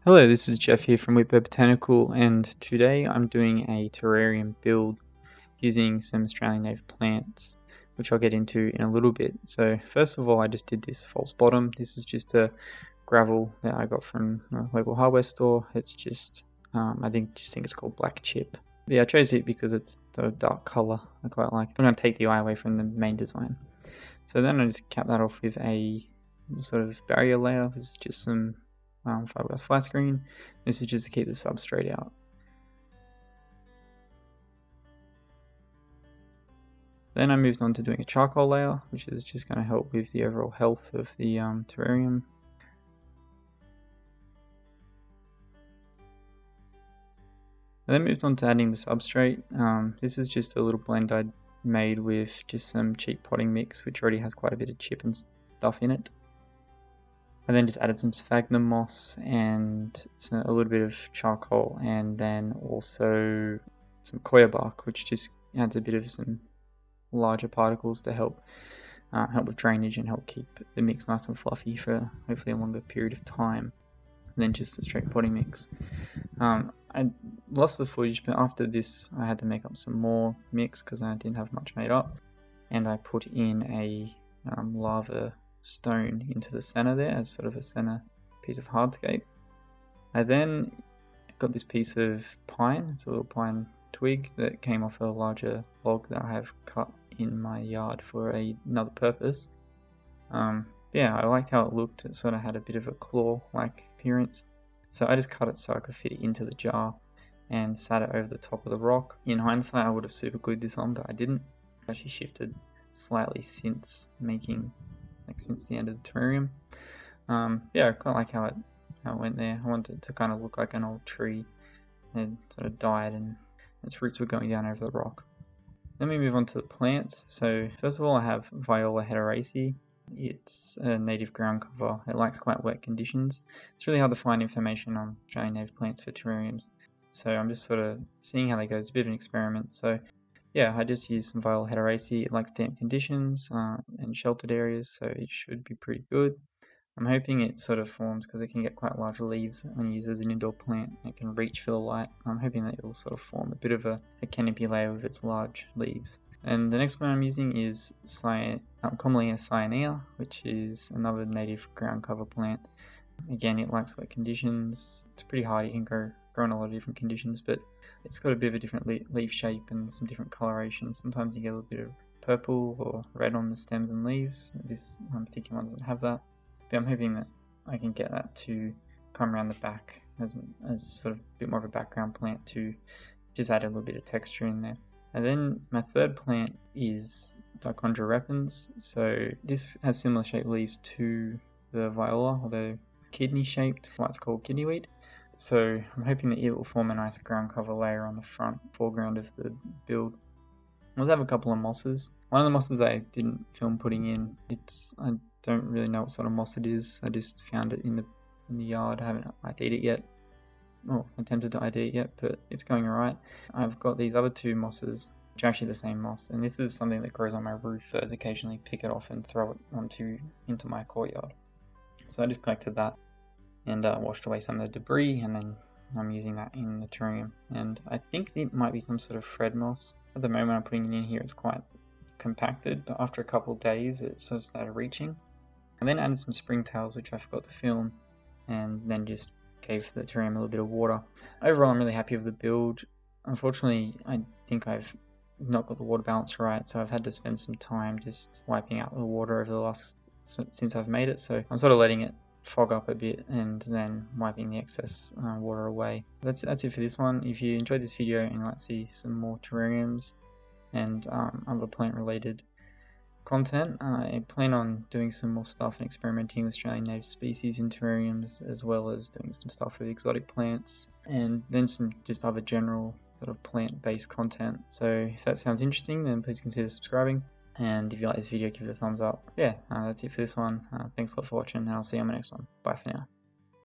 Hello, this is Jeff here from Whitbird Botanical, and today I'm doing a terrarium build using some Australian native plants, which I'll get into in a little bit. So first of all, I just did this false bottom. This is just a gravel that I got from a local hardware store. It's just, I think it's called black chip. But yeah, I chose it because it's a dark color. I quite like it. I'm going to take the eye away from the main design. So then I just cap that off with a sort of barrier layer. This is just some fiberglass flat screen. This is just to keep the substrate out. Then I moved on to doing a charcoal layer, which is just going to help with the overall health of the terrarium. I then moved on to adding the substrate. This is just a little blend I made with just some cheap potting mix, which already has quite a bit of chip and stuff in it. I then just added some sphagnum moss and a little bit of charcoal, and then also some coir bark, which just adds a bit of some larger particles to help with drainage and help keep the mix nice and fluffy for hopefully a longer period of time than just a straight potting mix. I lost the footage, but after this I had to make up some more mix because I didn't have much made up, and I put in a lava stone into the center there as sort of a center piece of hardscape. I then got this piece of pine. It's a little pine twig that came off a larger log that I have cut in my yard for another purpose. Yeah, I liked how it looked. It sort of had a bit of a claw-like appearance, so I just cut it so I could fit it into the jar and sat it over the top of the rock. In hindsight, I would have super glued this on, but I didn't. I actually shifted slightly since since the end of the terrarium. Yeah, I quite like how it went there. I wanted it to kind of look like an old tree that sort of died and its roots were going down over the rock. Then we move on to the plants. So first of all, I have Viola hederaceae. It's a native ground cover. It likes quite wet conditions. It's really hard to find information on Australian native plants for terrariums, so I'm just sort of seeing how they go. It's a bit of an experiment. So yeah, I just used some Viola hederaceae. It likes damp conditions and sheltered areas, so it should be pretty good. I'm hoping it sort of forms, because it can get quite large leaves when you use it as an indoor plant. It can reach for the light. I'm hoping that it will sort of form a bit of a canopy layer with its large leaves. And the next one I'm using is commonly a cyanea, which is another native ground cover plant. Again, it likes wet conditions. It's pretty hard. It can grow in a lot of different conditions, but it's got a bit of a different leaf shape and some different colorations. Sometimes you get a little bit of purple or red on the stems and leaves. This one particular one doesn't have that, but I'm hoping that I can get that to come around the back as sort of a bit more of a background plant to just add a little bit of texture in there. And then my third plant is Dichondra repens. So this has similar shaped leaves to the Viola, although kidney shaped, why it's called kidney weed. So I'm hoping that it will form a nice ground cover layer on the foreground of the build. I also have a couple of mosses. One of the mosses I didn't film putting in. I don't really know what sort of moss it is. I just found it in the yard. I haven't ID'd it yet. Oh, attempted to ID it yet, but it's going alright. I've got these other two mosses, which are actually the same moss, and this is something that grows on my roof. Birds occasionally pick it off and throw it into my courtyard. So I just collected that and washed away some of the debris, and then I'm using that in the terrarium. And I think it might be some sort of Fred moss. At the moment I'm putting it in here, it's quite compacted, but after a couple of days it sort of started reaching. And then added some springtails, which I forgot to film, and then just gave the terrarium a little bit of water. Overall, I'm really happy with the build. Unfortunately, I think I've not got the water balance right, so I've had to spend some time just wiping out the water over the since I've made it. So I'm sort of letting it fog up a bit and then wiping the excess water away. That's it for this one. If you enjoyed this video and you'd like to see some more terrariums and other plant related content, I plan on doing some more stuff and experimenting with Australian native species in terrariums, as well as doing some stuff with exotic plants, and then some just other general sort of plant-based content. So if that sounds interesting, then please consider subscribing, and if you like this video, give it a thumbs up. Yeah, that's it for this one. Thanks a lot for watching, and I'll see you on the next one. Bye for now.